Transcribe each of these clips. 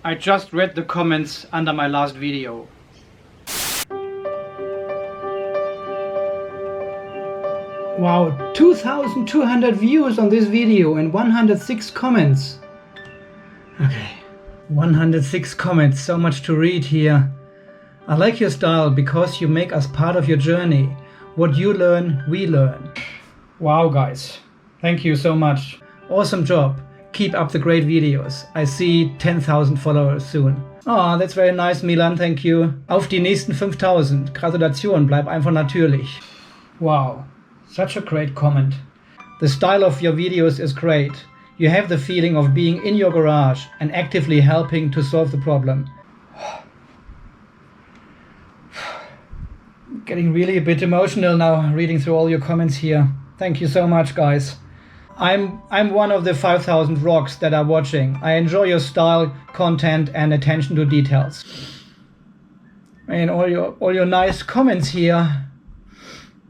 I just read the comments under my last video. Wow, 2,200 views on this video and 106 comments. Okay, 106 comments, so much to read here. I like your style because you make us part of your journey. What you learn, we learn. Wow guys, thank you so much. Awesome job. Keep up the great videos. I see 10,000 followers soon. Oh, that's very nice, Milan, thank you. Auf die nächsten 5.000. Gratulation, bleib einfach natürlich. Wow, such a great comment. The style of your videos is great. You have the feeling of being in your garage and actively helping to solve the problem. Getting really a bit emotional now reading through all your comments here. Thank you so much, guys. I'm one of the 5,000 rocks that are watching. I enjoy your style, content and attention to details. And all your nice comments here.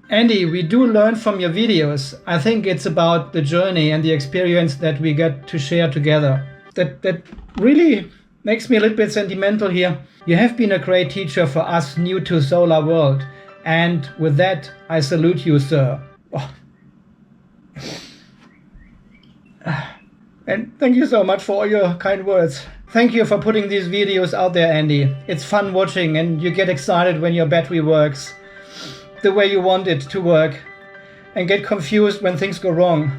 Andy, we do learn from your videos. I think it's about the journey and the experience that we get to share together. That really makes me a little bit sentimental here. You have been a great teacher for us new to Solar World. And with that, I salute you, sir. Oh. And thank you so much for all your kind words. Thank you for putting these videos out there, Andy. It's fun watching and you get excited when your battery works the way you want it to work and get confused when things go wrong.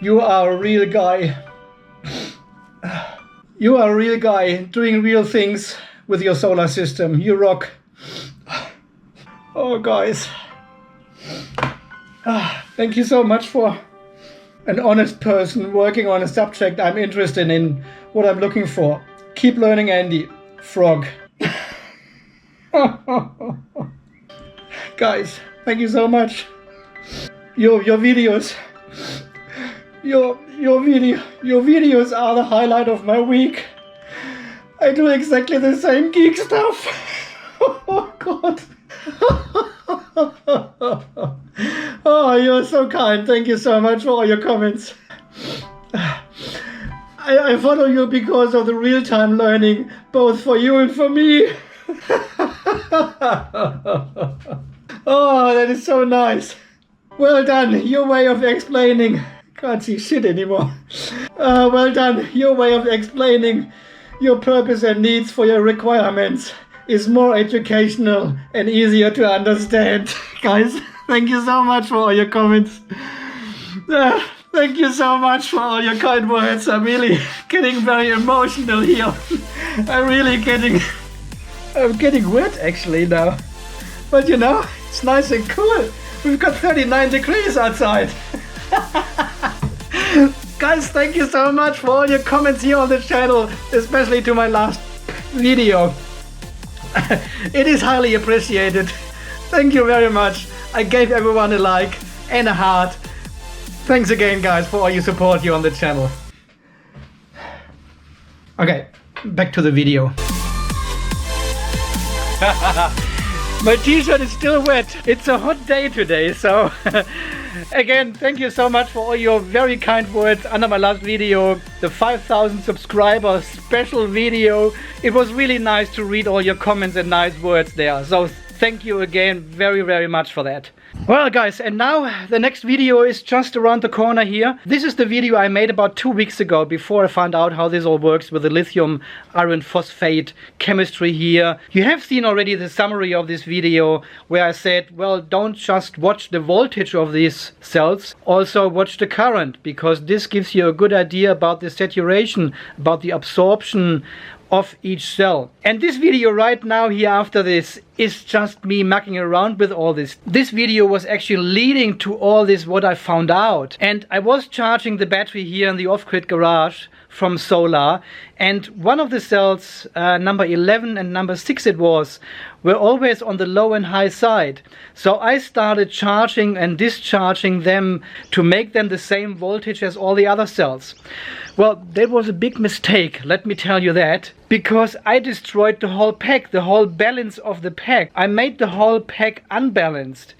You are a real guy. You are a real guy doing real things with your solar system. You rock. Oh, guys. Thank you so much for an honest person working on a subject I'm interested in, what I'm looking for. Keep learning, Andy. Frog. Guys, thank you so much. Your videos. Your videos are the highlight of my week. I do exactly the same geek stuff. Oh, God. Oh, you're so kind. Thank you so much for all your comments. I follow you because of the real-time learning, both for you and for me. Oh, that is so nice. Well done, your way of explaining. Can't see shit anymore. Well done, your way of explaining your purpose and needs for your requirements is more educational and easier to understand. Guys, thank you so much for all your comments. Thank you so much for all your kind words. I'm really getting very emotional here. I'm getting wet actually now. But you know, it's nice and cool. We've got 39 degrees outside. Guys, thank you so much for all your comments here on the channel, especially to my last video. It is highly appreciated. Thank you very much. I gave everyone a like and a heart. Thanks again, guys, for all your support here on the channel. Okay, back to the video. My t-shirt is still wet. It's a hot day today, so again, thank you so much for all your very kind words under my last video, the 5,000 subscribers special video. It was really nice to read all your comments and nice words there. So thank you again very, very much for that. Well guys, and now the next video is just around the corner here. This is the video I made about 2 weeks ago before I found out how this all works with the lithium iron phosphate chemistry here. You have seen already the summary of this video where I said, well, don't just watch the voltage of these cells, also watch the current, because this gives you a good idea about the saturation, about the absorption of each cell. And this video right now here after this is just me mucking around with all this. This video was actually leading to all this what I found out. And I was charging the battery here in the off-grid garage from solar, and one of the cells, number 11 and number 6 it was, were always on the low and high side. So I started charging and discharging them to make them the same voltage as all the other cells. Well, that was a big mistake, let me tell you that, because I destroyed the whole pack, the whole balance of the pack. I made the whole pack unbalanced.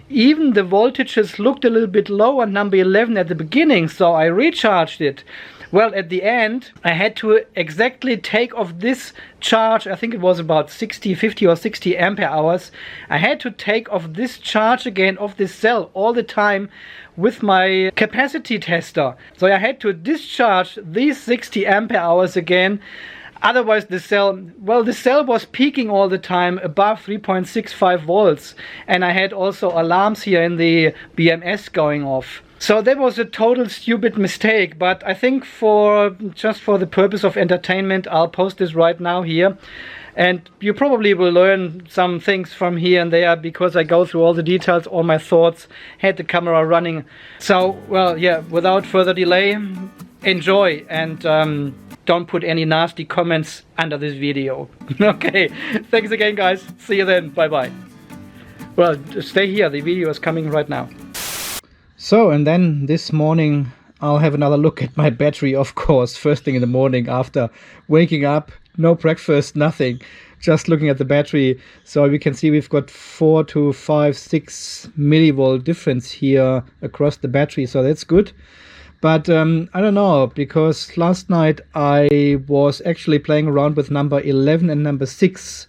Even the voltages looked a little bit low on number 11 at the beginning, so I recharged it. Well, at the end, I had to exactly take off this charge. I think it was about 50 or 60 ampere hours. I had to take off this charge again of this cell all the time with my capacity tester. So I had to discharge these 60 ampere hours again. Otherwise the cell was peaking all the time above 3.65 volts. And I had also alarms here in the BMS going off. So that was a total stupid mistake, but I think just for the purpose of entertainment, I'll post this right now here. And you probably will learn some things from here and there, because I go through all the details, all my thoughts, had the camera running. So, well, yeah, without further delay, enjoy, and don't put any nasty comments under this video. Okay, thanks again, guys. See you then. Bye-bye. Well, stay here. The video is coming right now. So, and then this morning I'll have another look at my battery, of course, first thing in the morning after waking up. No breakfast, nothing, just looking at the battery. So we can see we've got 4 to 5, 6 millivolt difference here across the battery, so that's good. But I don't know, because last night I was actually playing around with number 11 and number 6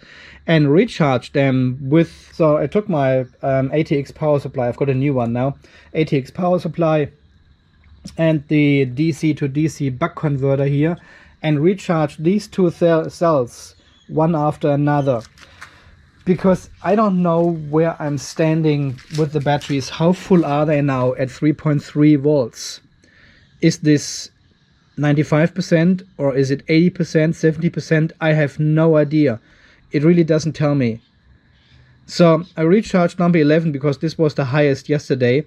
and recharged them with, so I took my ATX power supply, I've got a new one now, ATX power supply and the DC to DC buck converter here, and recharged these two cells one after another, because I don't know where I'm standing with the batteries. How full are they now at 3.3 volts? Is this 95% or is it 80%, 70%? I have no idea. It really doesn't tell me. So I recharged number 11 because this was the highest yesterday,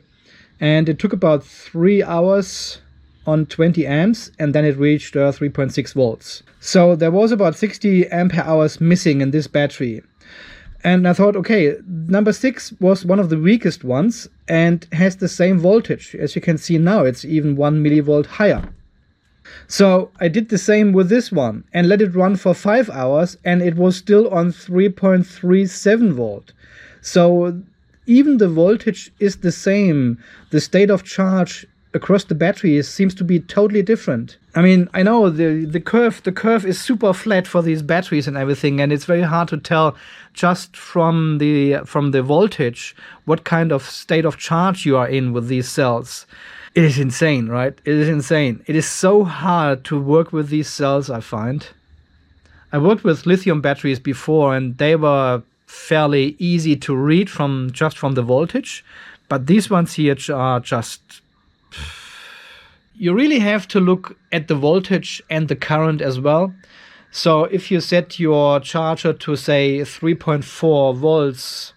and it took about 3 hours on 20 amps, and then it reached 3.6 volts. So there was about 60 ampere hours missing in this battery. And I thought, okay, number 6 was one of the weakest ones and has the same voltage. As you can see now, it's even 1 millivolt higher. So I did the same with this one and let it run for 5 hours, and it was still on 3.37 volt. So even the voltage is the same. The state of charge across the batteries seems to be totally different. I mean, I know the curve is super flat for these batteries and everything, and it's very hard to tell just from the voltage what kind of state of charge you are in with these cells. It is insane, right? It is insane. It is so hard to work with these cells, I find. I worked with lithium batteries before, and they were fairly easy to read from the voltage, but these ones here are just... You really have to look at the voltage and the current as well. So if you set your charger to, say, 3.4 volts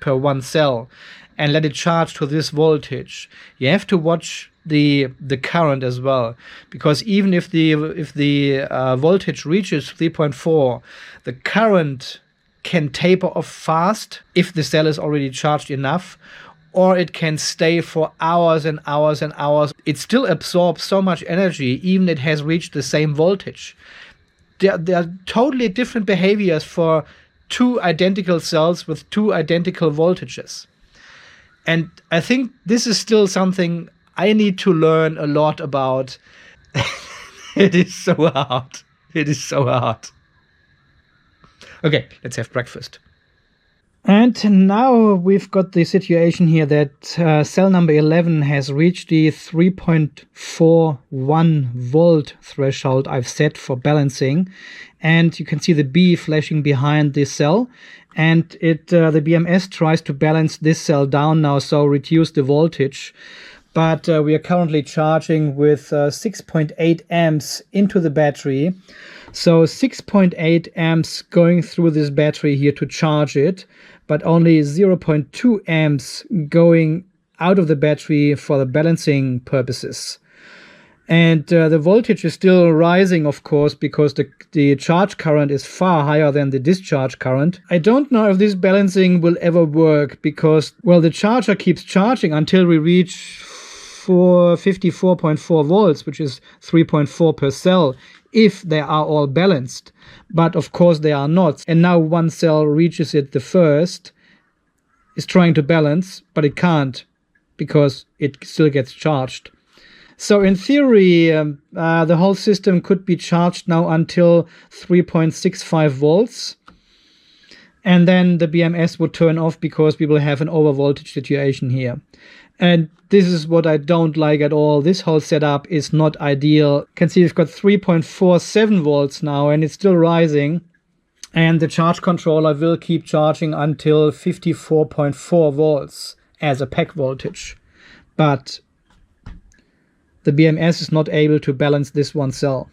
per one cell and let it charge to this voltage, you have to watch the current as well, because even if the voltage reaches 3.4, the current can taper off fast if the cell is already charged enough, or it can stay for hours and hours and hours. It still absorbs so much energy even it has reached the same voltage. There are totally different behaviors for two identical cells with two identical voltages. And I think this is still something I need to learn a lot about. It is so hard. It is so hard. Okay, let's have breakfast. And now we've got the situation here that cell number 11 has reached the 3.41 volt threshold I've set for balancing. And you can see the B flashing behind this cell. And the BMS tries to balance this cell down now, so reduce the voltage. But we are currently charging with 6.8 amps into the battery. So 6.8 amps going through this battery here to charge it, but only 0.2 amps going out of the battery for the balancing purposes. And the voltage is still rising, of course, because the charge current is far higher than the discharge current. I don't know if this balancing will ever work because, well, the charger keeps charging until we reach 54.4 volts, which is 3.4 per cell, if they are all balanced. But of course they are not. And now one cell reaches it the first, is trying to balance, but it can't because it still gets charged. So in theory, the whole system could be charged now until 3.65 volts. And then the BMS would turn off because we will have an overvoltage situation here. And this is what I don't like at all. This whole setup is not ideal. You can see we've got 3.47 volts now, and it's still rising. And the charge controller will keep charging until 54.4 volts as a pack voltage. But the BMS is not able to balance this one cell.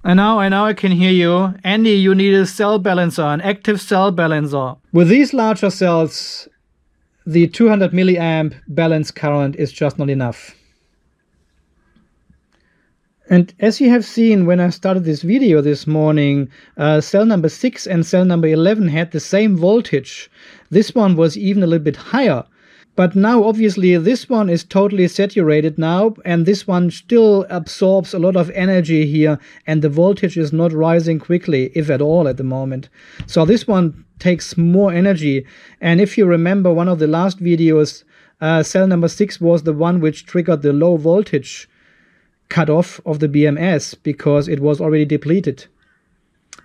I know I can hear you. Andy, you need a cell balancer, an active cell balancer. With these larger cells, the 200 milliamp balance current is just not enough. And as you have seen when I started this video this morning, cell number 6 and cell number 11 had the same voltage. This one was even a little bit higher. But now obviously this one is totally saturated now, and this one still absorbs a lot of energy here, and the voltage is not rising quickly, if at all, at the moment. So this one takes more energy. And if you remember one of the last videos, cell number 6 was the one which triggered the low voltage cutoff of the BMS because it was already depleted.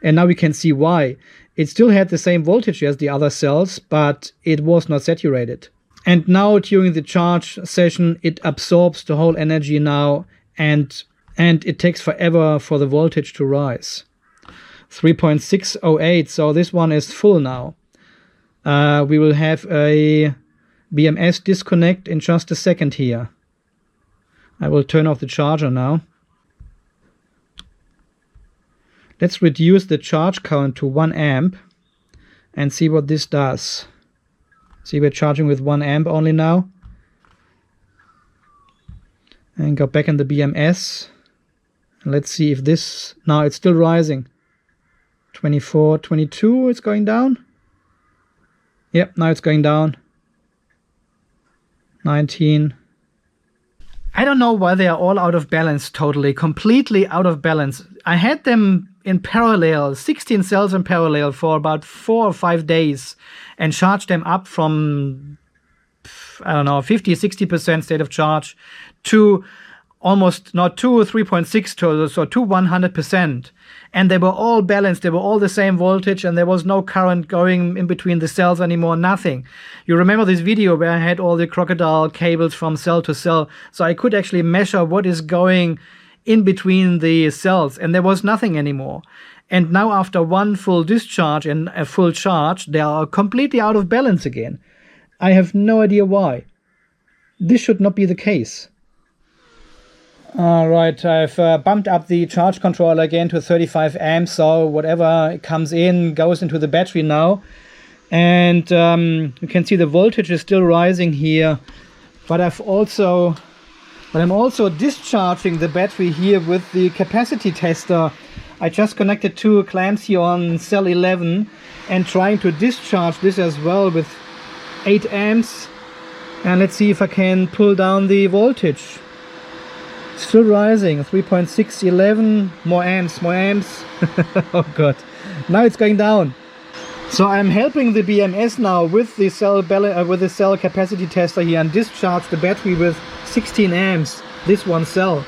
And now we can see why. It still had the same voltage as the other cells, but it was not saturated. And now during the charge session, it absorbs the whole energy now, and it takes forever for the voltage to rise. 3.608, so this one is full now. We will have a BMS disconnect in just a second here. I will turn off the charger now. Let's reduce the charge current to 1 amp and see what this does. See, we're charging with 1 amp only now. And go back in the BMS. And let's see if this... Now it's still rising. 24, 22, it's going down. Yep, now it's going down. 19. I don't know why they are all out of balance totally. Completely out of balance. I had them in parallel, 16 cells in parallel for about 4 or 5 days, and charged them up from, I don't know, 50-60% state of charge to almost, not 3.6 to, so to 100%. And they were all balanced, they were all the same voltage, and there was no current going in between the cells anymore, nothing. You remember this video where I had all the crocodile cables from cell to cell, so I could actually measure what is going in between the cells, and there was nothing anymore. And now after one full discharge and a full charge, they are completely out of balance again. I have no idea why. This should not be the case. Alright, I've bumped up the charge controller again to 35 amps, so whatever comes in goes into the battery now. And you can see the voltage is still rising here, but I'm also discharging the battery here with the capacity tester. I just connected 2 clamps here on cell 11 and trying to discharge this as well with 8 amps. And let's see if I can pull down the voltage. Still rising, 3.611, more amps. Oh god, now it's going down. So I'm helping the BMS now with the cell capacity tester here and discharge the battery with 16 amps, this one cell.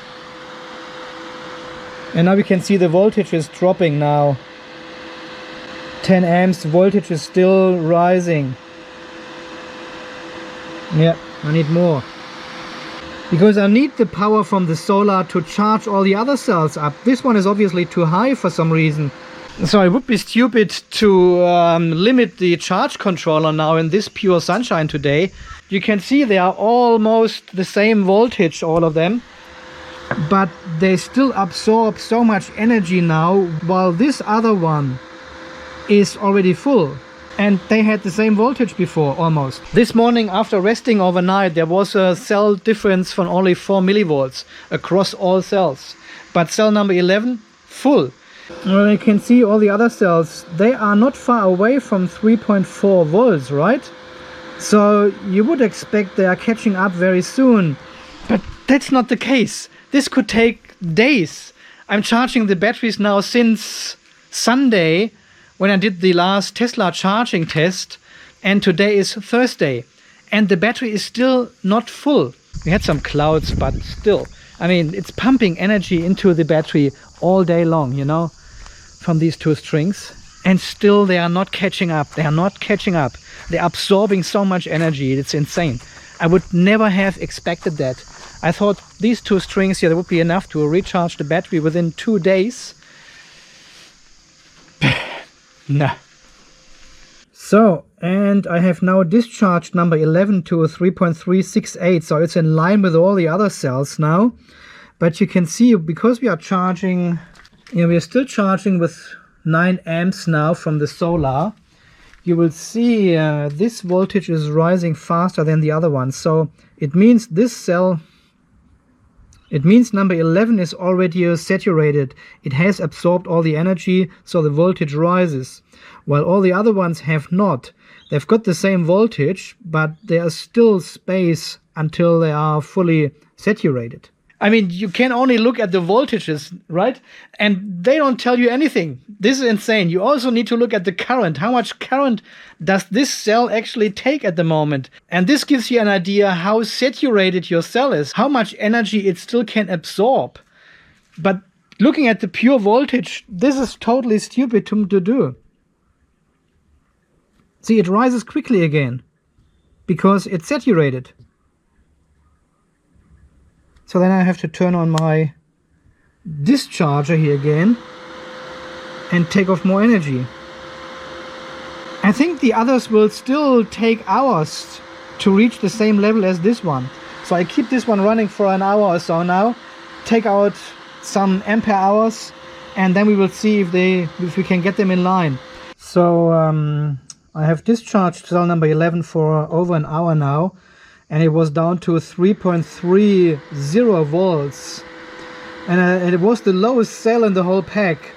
And now we can see the voltage is dropping now. 10 amps, voltage is still rising. Yeah, I need more. Because I need the power from the solar to charge all the other cells up. This one is obviously too high for some reason. So it would be stupid to limit the charge controller now in this pure sunshine today. You can see they are almost the same voltage, all of them. But they still absorb so much energy now, while this other one is already full. And they had the same voltage before, almost. This morning, after resting overnight, there was a cell difference from only 4 millivolts across all cells. But cell number 11, full. Well, you can see all the other cells, they are not far away from 3.4 volts, right? So you would expect they are catching up very soon. But that's not the case. This could take days. I'm charging the batteries now since Sunday, when I did the last Tesla charging test, and today is Thursday, and the battery is still not full. We had some clouds, but still, I mean, it's pumping energy into the battery all day long, you know, from these two strings. And still they are not catching up. They are not catching up. They're absorbing so much energy. It's insane. I would never have expected that. I thought these two strings here, that would be enough to recharge the battery within 2 days. Nah. So, and I have now discharged number 11 to 3.368. So it's in line with all the other cells now. But you can see, because we are charging, you know, we are still charging with 9 amps now from the solar. You will see this voltage is rising faster than the other one. So it means this cell, it means number 11 is already saturated. It has absorbed all the energy, so the voltage rises. While all the other ones have not. They've got the same voltage, but there's still space until they are fully saturated. I mean, you can only look at the voltages, right? And they don't tell you anything. This is insane. You also need to look at the current. How much current does this cell actually take at the moment? And this gives you an idea how saturated your cell is, how much energy it still can absorb. But looking at the pure voltage, this is totally stupid to do. See, it rises quickly again because it's saturated. So then I have to turn on my discharger here again and take off more energy. I think the others will still take hours to reach the same level as this one. So I keep this one running for an hour or so now, take out some ampere hours, and then we will see if we can get them in line. So I have discharged cell number 11 for over an hour now. And it was down to 3.30 volts. And it was the lowest cell in the whole pack.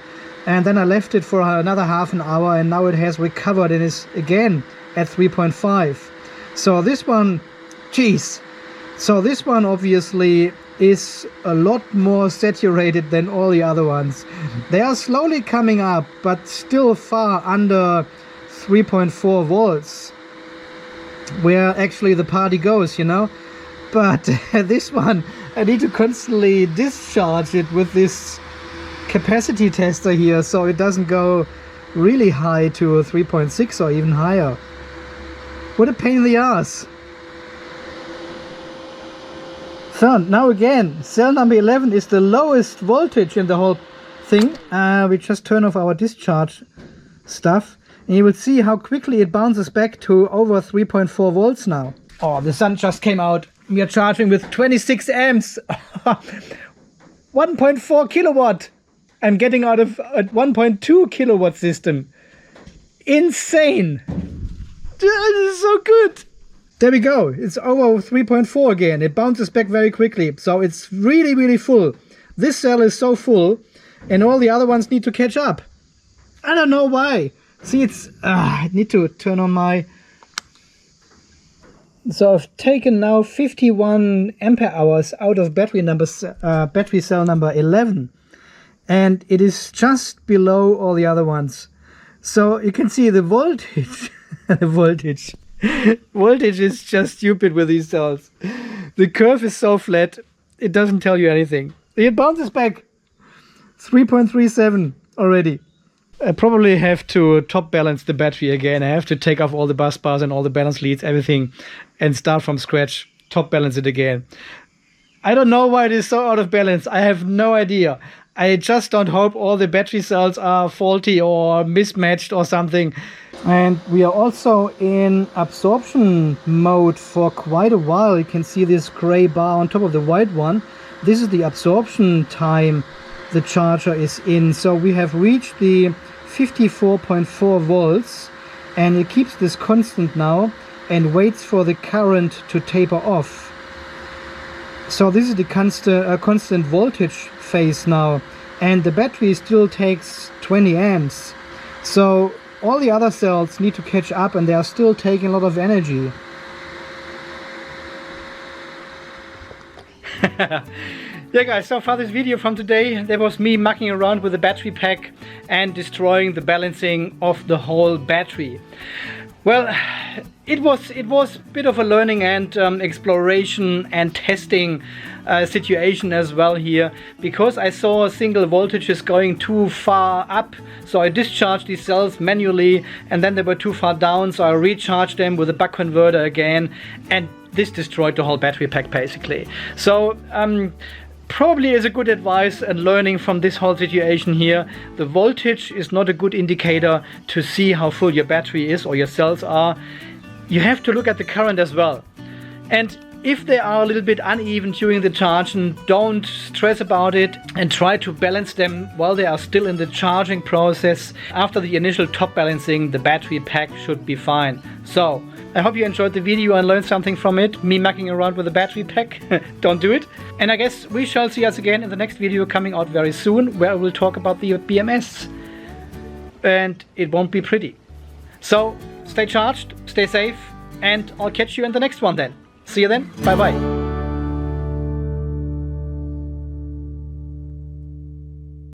And then I left it for another half an hour, and now it has recovered and is again at 3.5. So this one, geez. So this one obviously is a lot more saturated than all the other ones. They are slowly coming up, but still far under 3.4 volts. Where actually the party goes, you know. But this one, I need to constantly discharge it with this capacity tester here, so it doesn't go really high to 3.6 or even higher. What a pain in the ass. So now again, cell number 11 is the lowest voltage in the whole thing. We just turn off our discharge stuff. And you will see how quickly it bounces back to over 3.4 volts now. Oh, the sun just came out. We are charging with 26 amps. 1.4 kilowatt. I'm getting out of a 1.2 kilowatt system. Insane. This is so good. There we go. It's over 3.4 again. It bounces back very quickly. So it's really, really full. This cell is so full, and all the other ones need to catch up. I don't know why. See, it's I need to turn on my. So I've taken now 51 ampere hours out of battery cell number 11, and it is just below all the other ones. So you can see the voltage. The voltage is just stupid with these cells. The curve is so flat, it doesn't tell you anything. It bounces back 3.37 already. I probably have to top balance the battery again. I have to take off all the bus bars and all the balance leads, everything, and start from scratch, top balance it again. I don't know why it is so out of balance. I have no idea. I just don't hope all the battery cells are faulty or mismatched or something. And we are also in absorption mode for quite a while. You can see this gray bar on top of the white one. This is the absorption time the charger is in. So we have reached the 54.4 volts, and it keeps this constant now and waits for the current to taper off. So this is the constant voltage phase now, and the battery still takes 20 amps. So all the other cells need to catch up, and they are still taking a lot of energy. Yeah guys, so far this video from today, there was me mucking around with the battery pack and destroying the balancing of the whole battery. Well, it was a bit of a learning and exploration and testing situation as well here, because I saw single voltages going too far up, so I discharged these cells manually, and then they were too far down, so I recharged them with a buck converter again, and this destroyed the whole battery pack basically. So probably is a good advice and learning from this whole situation here. The voltage is not a good indicator to see how full your battery is or your cells are. You have to look at the current as well. And if they are a little bit uneven during the charge, don't stress about it and try to balance them while they are still in the charging process. After the initial top balancing, the battery pack should be fine. So I hope you enjoyed the video and learned something from it. Me mucking around with a battery pack. Don't do it. And I guess we shall see us again in the next video coming out very soon, where I will talk about the BMS. And it won't be pretty. So stay charged, stay safe, and I'll catch you in the next one then. See you then. Bye bye.